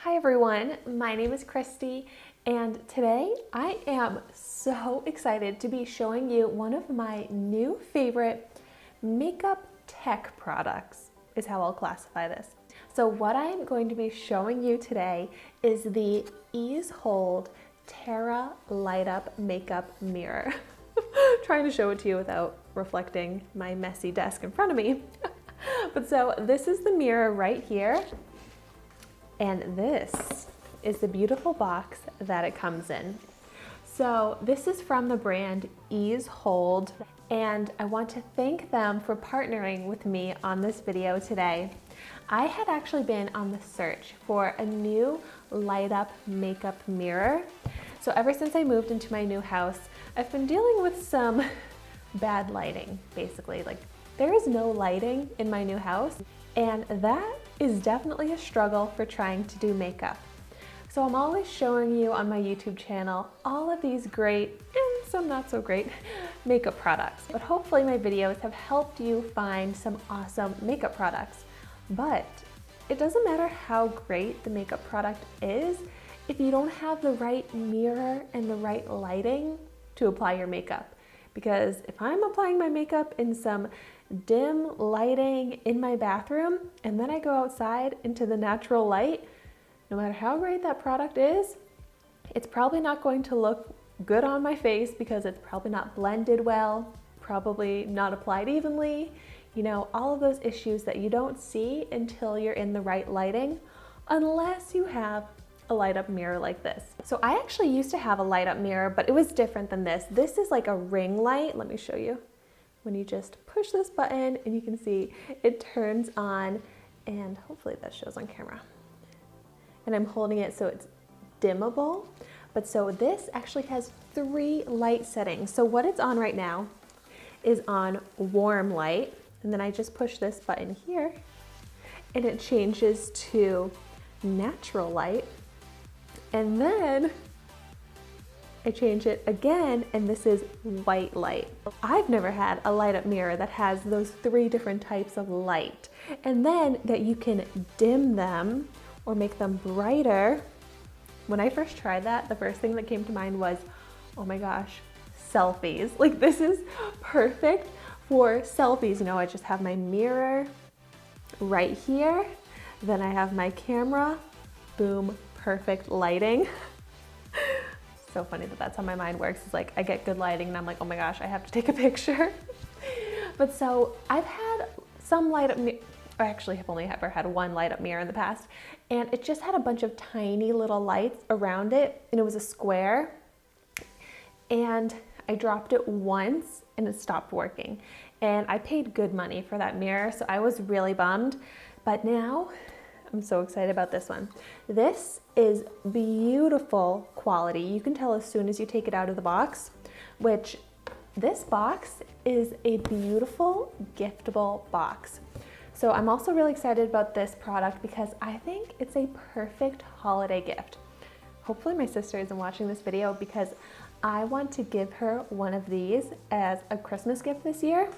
Hi everyone, my name is Christy, and today I am so excited to be showing you one of my new favorite makeup tech products, is how I'll classify this. So what I'm going to be showing you today is the Easehold Terra Light Up Makeup Mirror. Trying to show it to you without reflecting my messy desk in front of me. But so this is the mirror right here. And this is the beautiful box that it comes in. So this is from the brand Easehold, and I want to thank them for partnering with me on this video today. I had actually been on the search for a new light up makeup mirror. So ever since I moved into my new house, I've been dealing with some bad lighting, basically. Like, there is no lighting in my new house, and that is definitely a struggle for trying to do makeup. So I'm always showing you on my YouTube channel all of these great and some not so great makeup products. But hopefully my videos have helped you find some awesome makeup products. But it doesn't matter how great the makeup product is if you don't have the right mirror and the right lighting to apply your makeup. Because if I'm applying my makeup in some dim lighting in my bathroom and then I go outside into the natural light, no matter how great that product is, it's probably not going to look good on my face because it's probably not blended well, probably not applied evenly, you know, all of those issues that you don't see until you're in the right lighting, unless you have a light up mirror like this. So I actually used to have a light up mirror, but it was different than this. This is like a ring light. Let me show you. When you just push this button and you can see it turns on, and hopefully that shows on camera. And I'm holding it so it's dimmable. But so this actually has 3 light settings. So what it's on right now is on warm light. And then I just push this button here and it changes to natural light. And then I change it again, and this is white light. I've never had a light up mirror that has those 3 different types of light, and then that you can dim them or make them brighter. When I first tried that, the first thing that came to mind was, oh my gosh, selfies. Like, this is perfect for selfies. You know, I just have my mirror right here, then I have my camera, boom, perfect lighting. So funny that that's how my mind works. It's like I get good lighting and I'm like, oh my gosh, I have to take a picture. But so I've had some light up, I actually have only ever had one light up mirror in the past, and it just had a bunch of tiny little lights around it, and it was a square, and I dropped it once and it stopped working. And I paid good money for that mirror, so I was really bummed. But now I'm so excited about this one. This is beautiful quality. You can tell as soon as you take it out of the box, which this box is a beautiful giftable box. So I'm also really excited about this product because I think it's a perfect holiday gift. Hopefully my sister isn't watching this video because I want to give her one of these as a Christmas gift this year.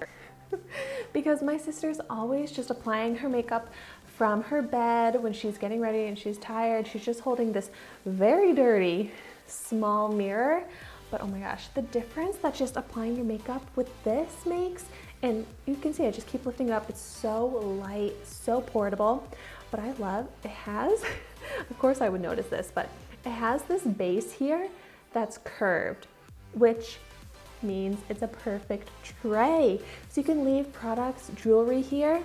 Because my sister's always just applying her makeup from her bed when she's getting ready and she's tired. She's just holding this very dirty small mirror. But oh my gosh, the difference that just applying your makeup with this makes, and you can see I just keep lifting it up. It's so light, so portable. But I love, it has, of course I would notice this, but it has this base here that's curved, which means it's a perfect tray. So you can leave products, jewelry here.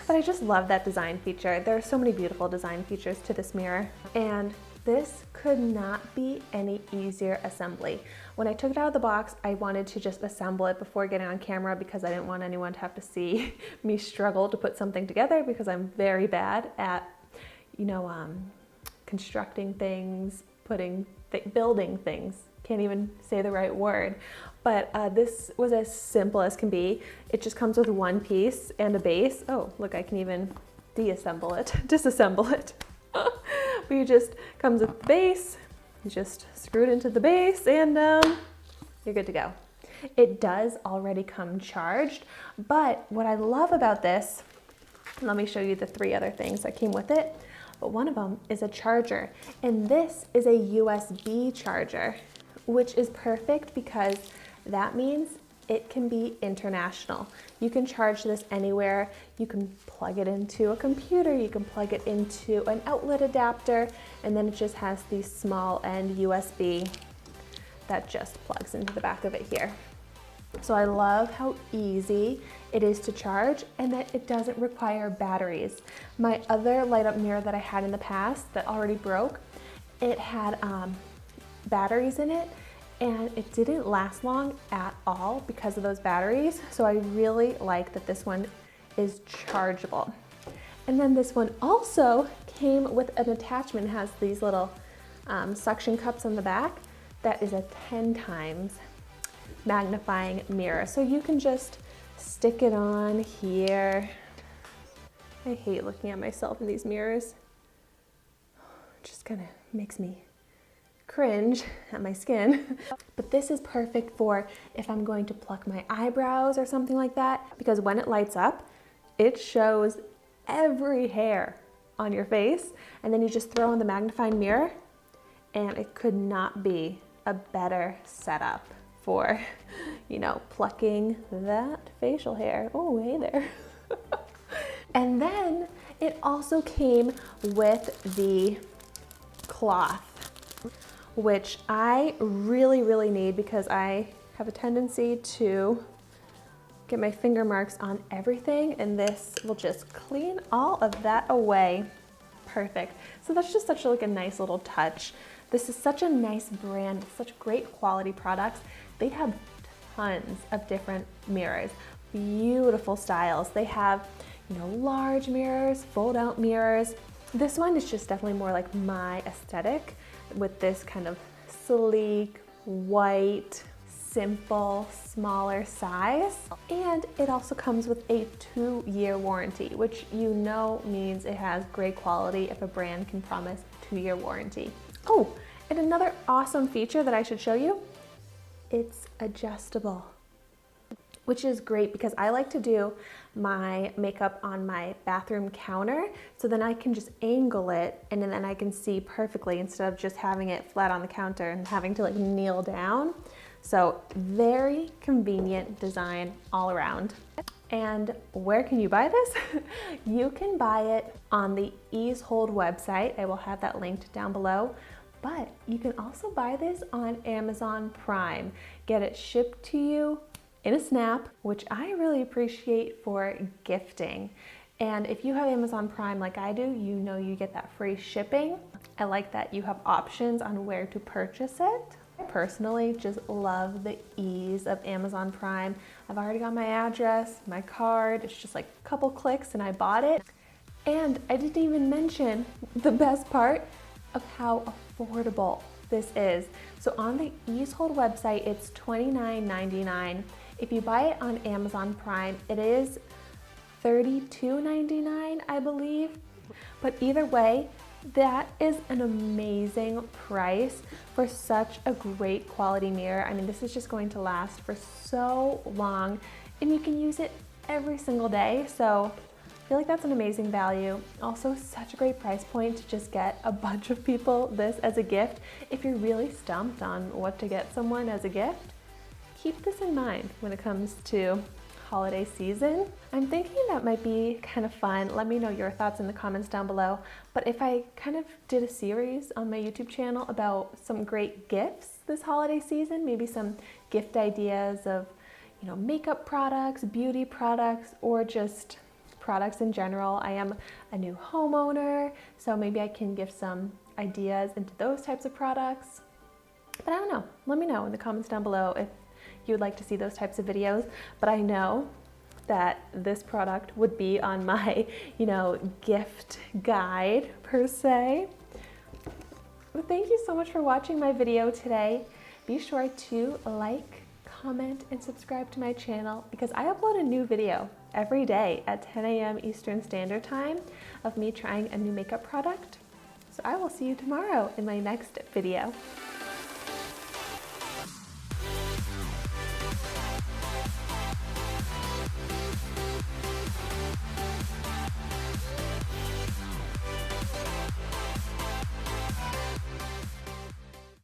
But I just love that design feature. There are so many beautiful design features to this mirror, and this could not be any easier assembly. When I took it out of the box, I wanted to just assemble it before getting on camera because I didn't want anyone to have to see me struggle to put something together, because I'm very bad at, you know, constructing things, building things. Can't even say the right word. But this was as simple as can be. It just comes with one piece and a base. Oh, look, I can even disassemble it. But you just comes with the base, you just screw it into the base, and you're good to go. It does already come charged, but what I love about this, let me show you the 3 other things that came with it. but one of them is a charger. And this is a USB charger, which is perfect because that means it can be international. You can charge this anywhere. You can plug it into a computer, you can plug it into an outlet adapter, and then it just has the small end USB that just plugs into the back of it here. So I love how easy it is to charge and that it doesn't require batteries. My other light up mirror that I had in the past that already broke, it had batteries in it, and it didn't last long at all because of those batteries. So I really like that this one is chargeable. And then this one also came with an attachment. It has these little suction cups on the back. That is a 10 times magnifying mirror. So you can just stick it on here. I hate looking at myself in these mirrors. It just kind of makes me cringe at my skin. But this is perfect for if I'm going to pluck my eyebrows or something like that, because when it lights up, it shows every hair on your face, and then you just throw in the magnifying mirror, and it could not be a better setup for, you know, plucking that facial hair. Oh, hey there. And then it also came with the cloth, which I really need because I have a tendency to get my finger marks on everything, and this will just clean all of that away. Perfect. So that's just such like a nice little touch. This is such a nice brand, such great quality products. They have tons of different mirrors, beautiful styles. They have, you know, large mirrors, fold out mirrors. This one is just definitely more like my aesthetic, with this kind of sleek, white, simple, smaller size. And it also comes with a 2-year warranty, which you know means it has great quality if a brand can promise 2-year warranty. Oh, and another awesome feature that I should show you, it's adjustable, which is great because I like to do my makeup on my bathroom counter, so then I can just angle it and then I can see perfectly instead of just having it flat on the counter and having to like kneel down. So very convenient design all around. And where can you buy this? You can buy it on the Easehold website. I will have that linked down below. But you can also buy this on Amazon Prime. Get it shipped to you in a snap, which I really appreciate for gifting. And if you have Amazon Prime like I do, you know you get that free shipping. I like that you have options on where to purchase it. I personally just love the ease of Amazon Prime. I've already got my address, my card. It's just like a couple clicks and I bought it. And I didn't even mention the best part of how affordable this is. So on the Easehold website, it's $29.99. If you buy it on Amazon Prime, it is $32.99, I believe. But either way, that is an amazing price for such a great quality mirror. I mean, this is just going to last for so long, and you can use it every single day. So I feel like that's an amazing value. Also, such a great price point to just get a bunch of people this as a gift. If you're really stumped on what to get someone as a gift, keep this in mind when it comes to holiday season. I'm thinking that might be kind of fun. Let me know your thoughts in the comments down below. But if I kind of did a series on my YouTube channel about some great gifts this holiday season, maybe some gift ideas of, you know, makeup products, beauty products, or just products in general. I am a new homeowner, so maybe I can give some ideas into those types of products. But I don't know. Let me know in the comments down below if you would like to see those types of videos. But I know that this product would be on my, you know, gift guide per se. But thank you so much for watching my video today. Be sure to like, comment, and subscribe to my channel because I upload a new video every day at 10 a.m. Eastern Standard Time of me trying a new makeup product. So I will see you tomorrow in my next video.